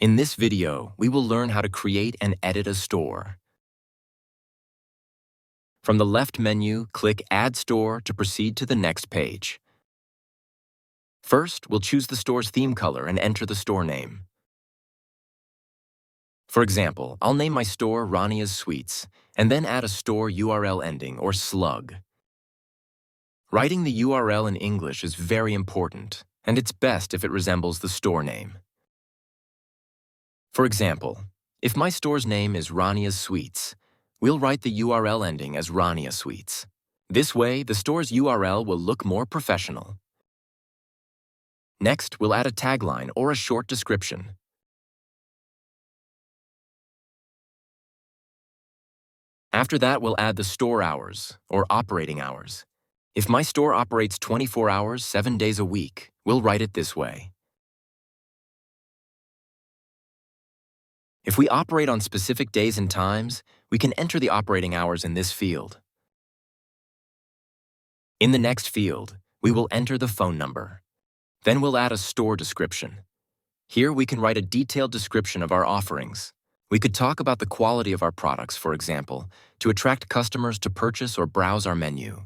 In this video, we will learn how to create and edit a store. From the left menu, click Add Store to proceed to the next page. First, we'll choose the store's theme color and enter the store name. For example, I'll name my store Rania's Sweets, and then add a store URL ending or slug. Writing the URL in English is very important, and it's best if it resembles the store name. For example, if my store's name is Rania's Sweets, we'll write the URL ending as Rania Sweets. This way, the store's URL will look more professional. Next, we'll add a tagline or a short description. After that, we'll add the store hours, or operating hours. If my store operates 24 hours, 7 days a week, we'll write it this way. If we operate on specific days and times, we can enter the operating hours in this field. In the next field, we will enter the phone number. Then we'll add a store description. Here we can write a detailed description of our offerings. We could talk about the quality of our products, for example, to attract customers to purchase or browse our menu.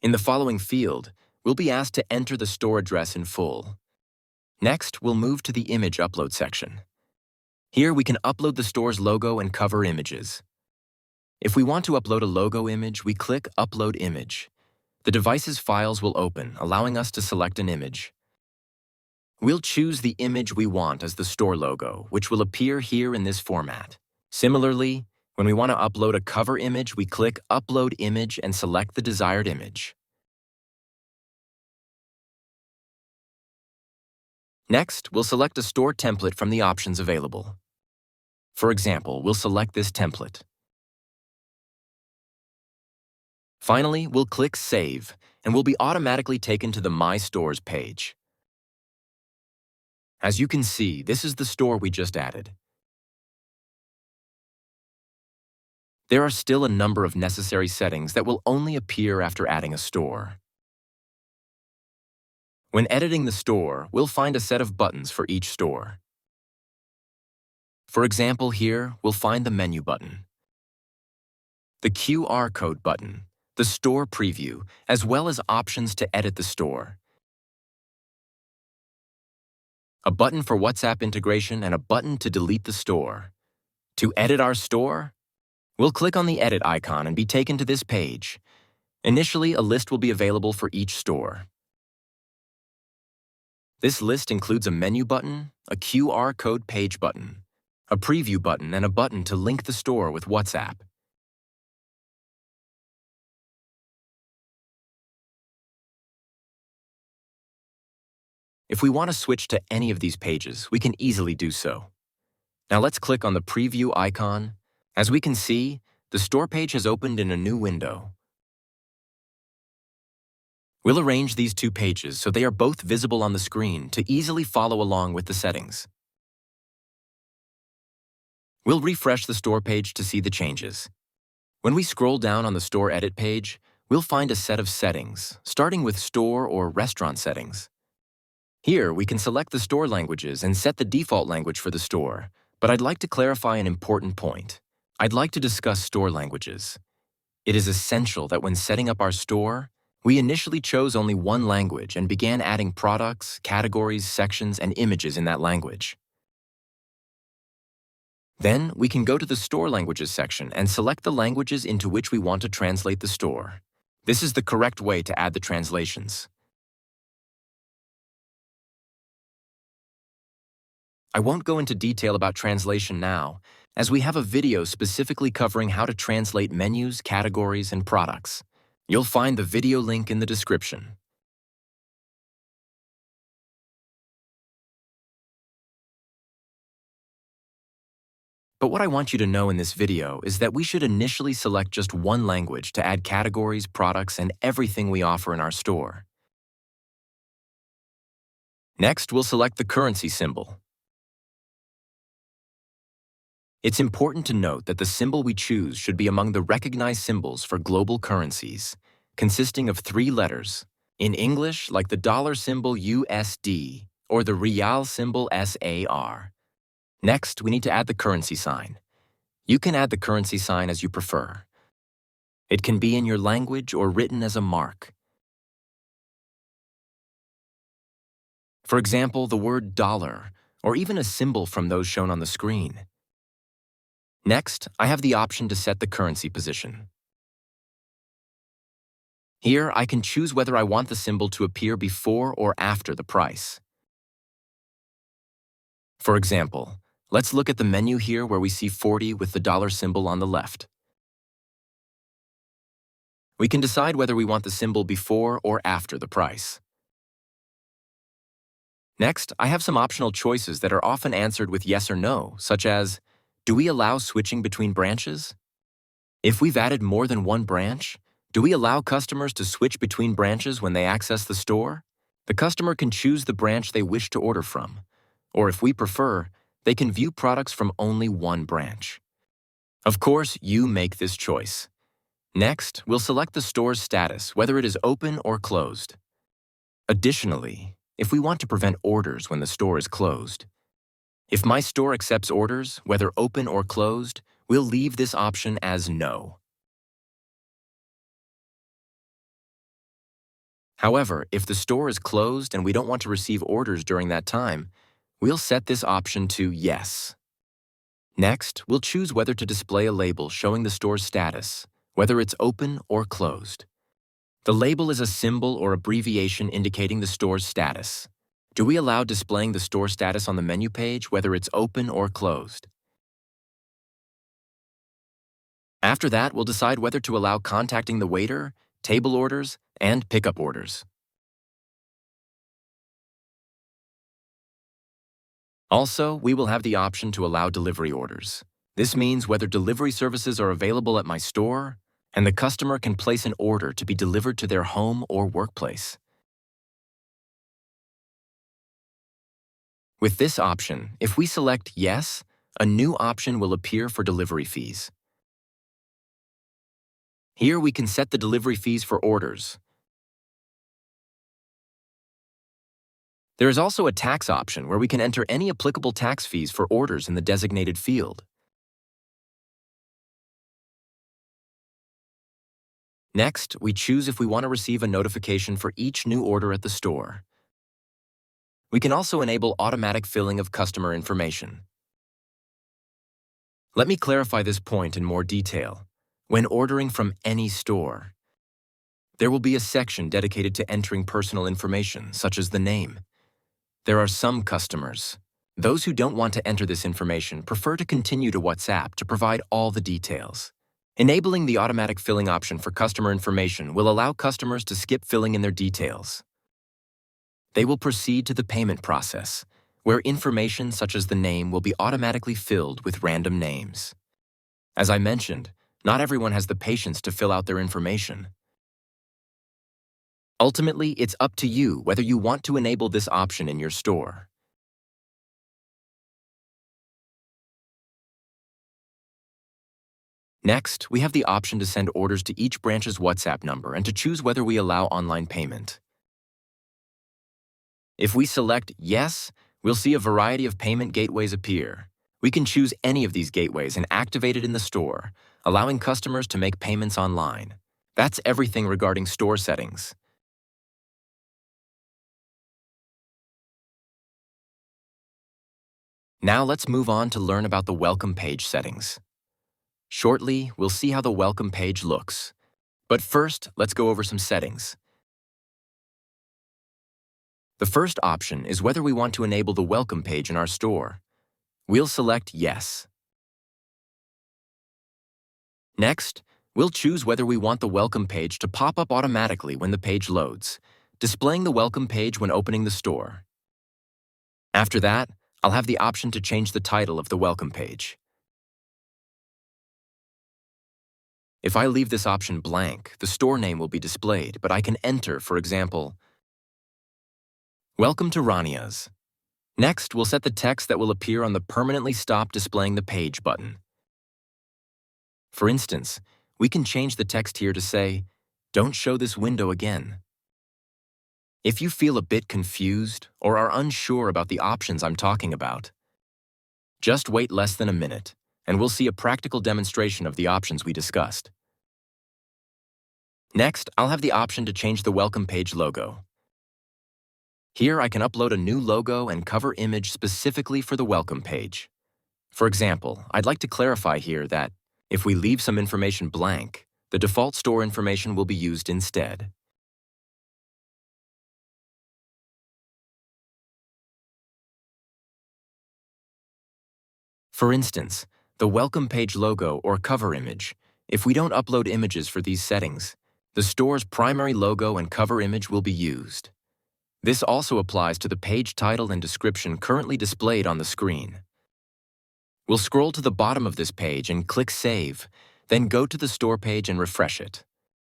In the following field, we'll be asked to enter the store address in full. Next, we'll move to the image upload section. Here we can upload the store's logo and cover images. If we want to upload a logo image, we click Upload Image. The device's files will open, allowing us to select an image. We'll choose the image we want as the store logo, which will appear here in this format. Similarly, when we want to upload a cover image, we click Upload Image and select the desired image. Next, we'll select a store template from the options available. For example, we'll select this template. Finally, we'll click Save, and we'll be automatically taken to the My Stores page. As you can see, this is the store we just added. There are still a number of necessary settings that will only appear after adding a store. When editing the store, we'll find a set of buttons for each store. For example, here, we'll find the menu button, the QR code button, the store preview, as well as options to edit the store, a button for WhatsApp integration, and a button to delete the store. To edit our store, we'll click on the edit icon and be taken to this page. Initially, a list will be available for each store. This list includes a menu button, a QR code page button, a preview button, and a button to link the store with WhatsApp. If we want to switch to any of these pages, we can easily do so. Now let's click on the preview icon. As we can see, the store page has opened in a new window. We'll arrange these two pages so they are both visible on the screen to easily follow along with the settings. We'll refresh the store page to see the changes. When we scroll down on the store edit page, we'll find a set of settings, starting with store or restaurant settings. Here, we can select the store languages and set the default language for the store, but I'd like to clarify an important point. I'd like to discuss store languages. It is essential that when setting up our store, we initially chose only one language and began adding products, categories, sections, and images in that language. Then, we can go to the Store Languages section and select the languages into which we want to translate the store. This is the correct way to add the translations. I won't go into detail about translation now, as we have a video specifically covering how to translate menus, categories, and products. You'll find the video link in the description. But what I want you to know in this video is that we should initially select just one language to add categories, products, and everything we offer in our store. Next, we'll select the currency symbol. It's important to note that the symbol we choose should be among the recognized symbols for global currencies, consisting of 3 letters. In English, like the dollar symbol USD, or the real symbol SAR. Next, we need to add the currency sign. You can add the currency sign as you prefer. It can be in your language or written as a mark. For example, the word dollar, or even a symbol from those shown on the screen. Next, I have the option to set the currency position. Here, I can choose whether I want the symbol to appear before or after the price. For example, let's look at the menu here where we see 40 with the dollar symbol on the left. We can decide whether we want the symbol before or after the price. Next, I have some optional choices that are often answered with yes or no, such as, do we allow switching between branches? If we've added more than one branch, do we allow customers to switch between branches when they access the store? The customer can choose the branch they wish to order from, or if we prefer, they can view products from only one branch. Of course, you make this choice. Next, we'll select the store's status, whether it is open or closed. Additionally, if we want to prevent orders when the store is closed, if my store accepts orders, whether open or closed, we'll leave this option as no. However, if the store is closed and we don't want to receive orders during that time, we'll set this option to yes. Next, we'll choose whether to display a label showing the store's status, whether it's open or closed. The label is a symbol or abbreviation indicating the store's status. Do we allow displaying the store status on the menu page, whether it's open or closed? After that, we'll decide whether to allow contacting the waiter, table orders, and pickup orders. Also, we will have the option to allow delivery orders. This means whether delivery services are available at my store, and the customer can place an order to be delivered to their home or workplace. With this option, if we select yes, a new option will appear for delivery fees. Here we can set the delivery fees for orders. There is also a tax option where we can enter any applicable tax fees for orders in the designated field. Next, we choose if we want to receive a notification for each new order at the store. We can also enable automatic filling of customer information. Let me clarify this point in more detail. When ordering from any store, there will be a section dedicated to entering personal information, such as the name. There are some customers. Those who don't want to enter this information prefer to continue to WhatsApp to provide all the details. Enabling the automatic filling option for customer information will allow customers to skip filling in their details. They will proceed to the payment process, where information such as the name will be automatically filled with random names. As I mentioned, not everyone has the patience to fill out their information. Ultimately, it's up to you whether you want to enable this option in your store. Next, we have the option to send orders to each branch's WhatsApp number and to choose whether we allow online payment. If we select yes, we'll see a variety of payment gateways appear. We can choose any of these gateways and activate it in the store, allowing customers to make payments online. That's everything regarding store settings. Now let's move on to learn about the welcome page settings. Shortly, we'll see how the welcome page looks. But first, let's go over some settings. The first option is whether we want to enable the welcome page in our store. We'll select yes. Next, we'll choose whether we want the welcome page to pop up automatically when the page loads, displaying the welcome page when opening the store. After that, I'll have the option to change the title of the welcome page. If I leave this option blank, the store name will be displayed, but I can enter, for example, "Welcome to Rania's." Next, we'll set the text that will appear on the "Permanently Stop Displaying the Page" button. For instance, we can change the text here to say, "Don't show this window again." If you feel a bit confused or are unsure about the options I'm talking about, just wait less than a minute, and we'll see a practical demonstration of the options we discussed. Next, I'll have the option to change the welcome page logo. Here, I can upload a new logo and cover image specifically for the welcome page. For example, I'd like to clarify here that if we leave some information blank, the default store information will be used instead. For instance, the welcome page logo or cover image, if we don't upload images for these settings, the store's primary logo and cover image will be used. This also applies to the page title and description currently displayed on the screen. We'll scroll to the bottom of this page and click Save, then go to the store page and refresh it.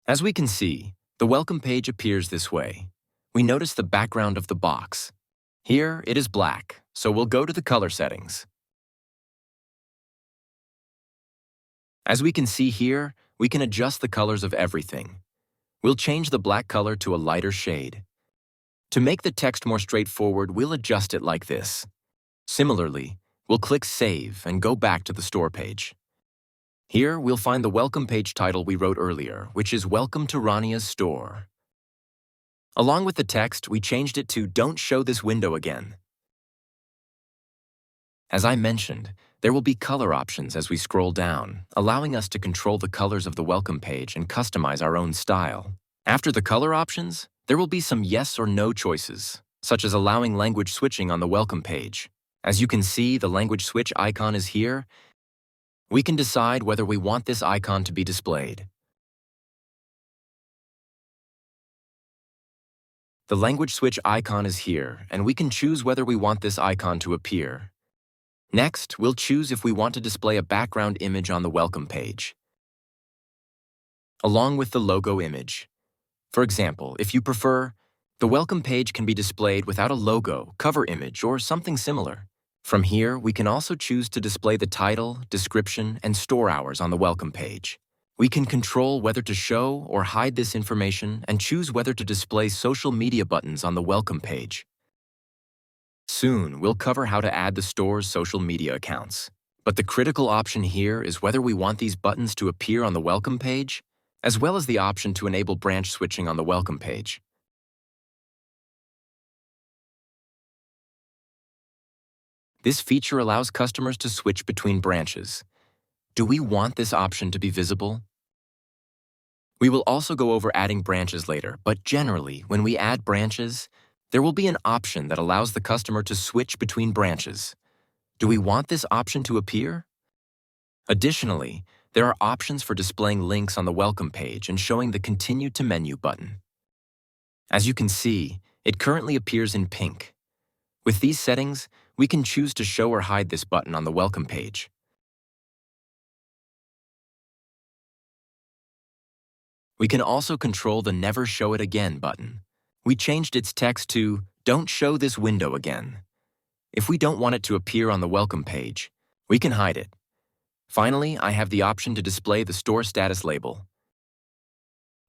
As we can see, the welcome page appears this way. We notice the background of the box. Here, it is black, so we'll go to the color settings. As we can see here, we can adjust the colors of everything. We'll change the black color to a lighter shade. To make the text more straightforward, we'll adjust it like this. Similarly, we'll click Save and go back to the store page. Here, we'll find the welcome page title we wrote earlier, which is Welcome to Rania's Store. Along with the text, we changed it to Don't Show This Window Again. As I mentioned, there will be color options as we scroll down, allowing us to control the colors of the welcome page and customize our own style. After the color options, there will be some yes or no choices, such as allowing language switching on the welcome page. As you can see, the language switch icon is here. We can decide whether we want this icon to be displayed. The language switch icon is here, and we can choose whether we want this icon to appear. Next, we'll choose if we want to display a background image on the welcome page, along with the logo image. For example, if you prefer, the welcome page can be displayed without a logo, cover image, or something similar. From here, we can also choose to display the title, description, and store hours on the welcome page. We can control whether to show or hide this information and choose whether to display social media buttons on the welcome page. Soon, we'll cover how to add the store's social media accounts. But the critical option here is whether we want these buttons to appear on the welcome page, as well as the option to enable branch switching on the welcome page. This feature allows customers to switch between branches. Do we want this option to be visible? We will also go over adding branches later, but generally, when we add branches, there will be an option that allows the customer to switch between branches. Do we want this option to appear? Additionally, there are options for displaying links on the welcome page and showing the Continue to Menu button. As you can see, it currently appears in pink. With these settings, we can choose to show or hide this button on the welcome page. We can also control the Never Show It Again button. We changed its text to Don't Show This Window Again. If we don't want it to appear on the welcome page, we can hide it. Finally, I have the option to display the store status label,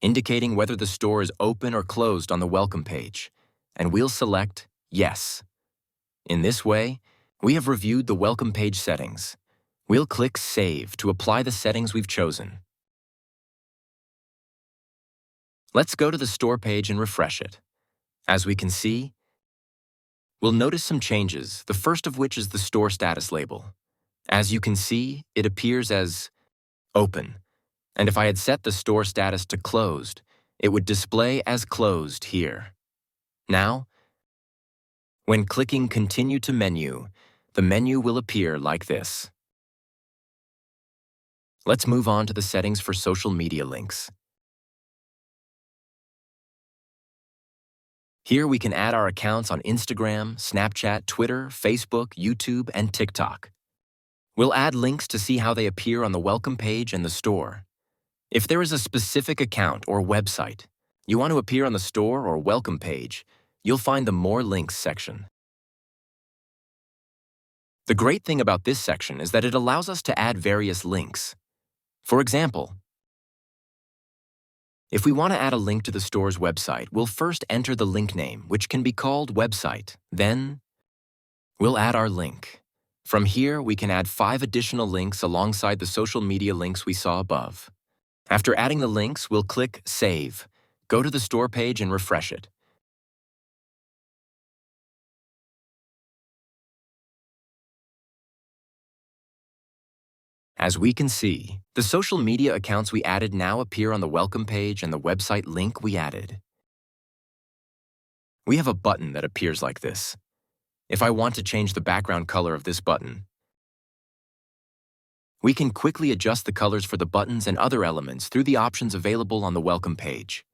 indicating whether the store is open or closed on the welcome page, and we'll select Yes. In this way, we have reviewed the welcome page settings. We'll click Save to apply the settings we've chosen. Let's go to the store page and refresh it. As we can see, we'll notice some changes, the first of which is the store status label. As you can see, it appears as Open, and if I had set the store status to Closed, it would display as Closed here. Now, when clicking Continue to Menu, the menu will appear like this. Let's move on to the settings for social media links. Here we can add our accounts on Instagram, Snapchat, Twitter, Facebook, YouTube, and TikTok. We'll add links to see how they appear on the welcome page and the store. If there is a specific account or website you want to appear on the store or welcome page, you'll find the More Links section. The great thing about this section is that it allows us to add various links. For example, If we want to add a link to the store's website, we'll first enter the link name, which can be called website. Then, we'll add our link. From here, we can add 5 additional links alongside the social media links we saw above. After adding the links, we'll click Save. Go to the store page and refresh it. As we can see, the social media accounts we added now appear on the welcome page and the website link we added. We have a button that appears like this. If I want to change the background color of this button, we can quickly adjust the colors for the buttons and other elements through the options available on the welcome page.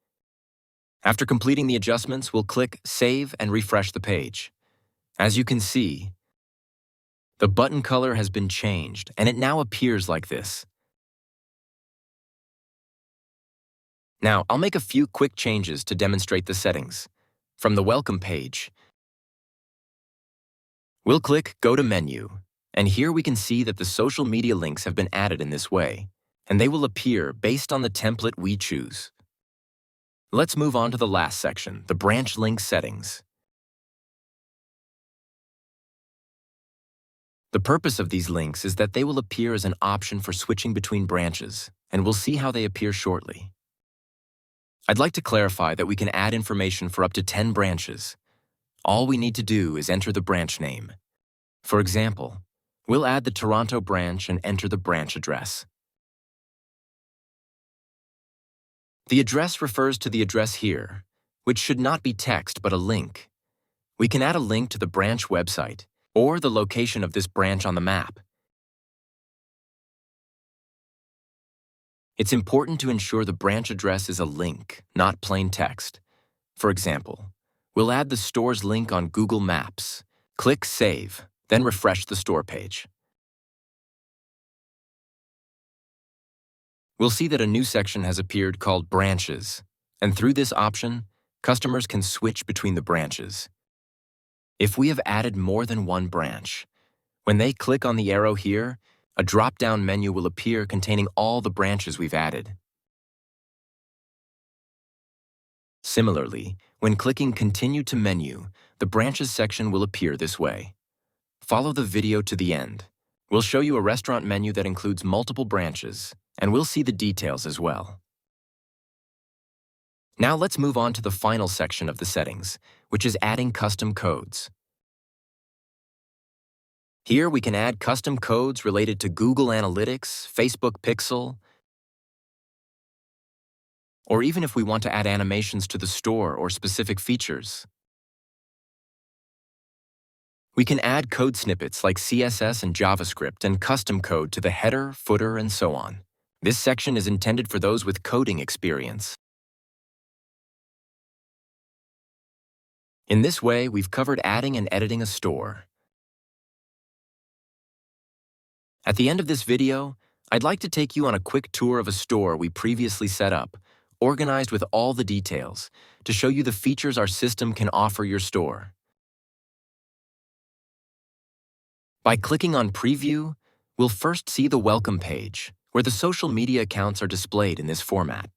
After completing the adjustments, we'll click Save and refresh the page. As you can see, the button color has been changed, and it now appears like this. Now, I'll make a few quick changes to demonstrate the settings. From the welcome page, we'll click Go to Menu, and here we can see that the social media links have been added in this way, and they will appear based on the template we choose. Let's move on to the last section, the branch link settings. The purpose of these links is that they will appear as an option for switching between branches, and we'll see how they appear shortly. I'd like to clarify that we can add information for up to 10 branches. All we need to do is enter the branch name. For example, we'll add the Toronto branch and enter the branch address. The address refers to the address here, which should not be text but a link. We can add a link to the branch website or the location of this branch on the map. It's important to ensure the branch address is a link, not plain text. For example, we'll add the store's link on Google Maps. Click Save, then refresh the store page. We'll see that a new section has appeared called Branches, and through this option, customers can switch between the branches. If we have added more than one branch, when they click on the arrow here, a drop-down menu will appear containing all the branches we've added. Similarly, when clicking Continue to Menu, the Branches section will appear this way. Follow the video to the end. We'll show you a restaurant menu that includes multiple branches, and we'll see the details as well. Now let's move on to the final section of the settings, which is adding custom codes. Here we can add custom codes related to Google Analytics, Facebook Pixel, or even if we want to add animations to the store or specific features. We can add code snippets like CSS and JavaScript and custom code to the header, footer, and so on. This section is intended for those with coding experience. In this way, we've covered adding and editing a store. At the end of this video, I'd like to take you on a quick tour of a store we previously set up, organized with all the details, to show you the features our system can offer your store. By clicking on Preview, we'll first see the Welcome page, where the social media accounts are displayed in this format.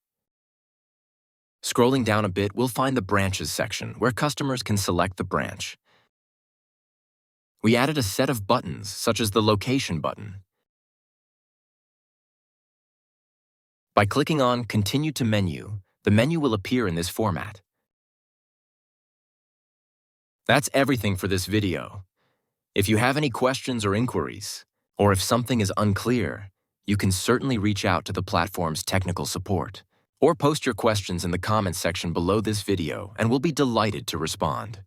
Scrolling down a bit, we'll find the Branches section, where customers can select the branch. We added a set of buttons, such as the Location button. By clicking on Continue to Menu, the menu will appear in this format. That's everything for this video. If you have any questions or inquiries, or if something is unclear, you can certainly reach out to the platform's technical support, or post your questions in the comments section below this video, and we'll be delighted to respond.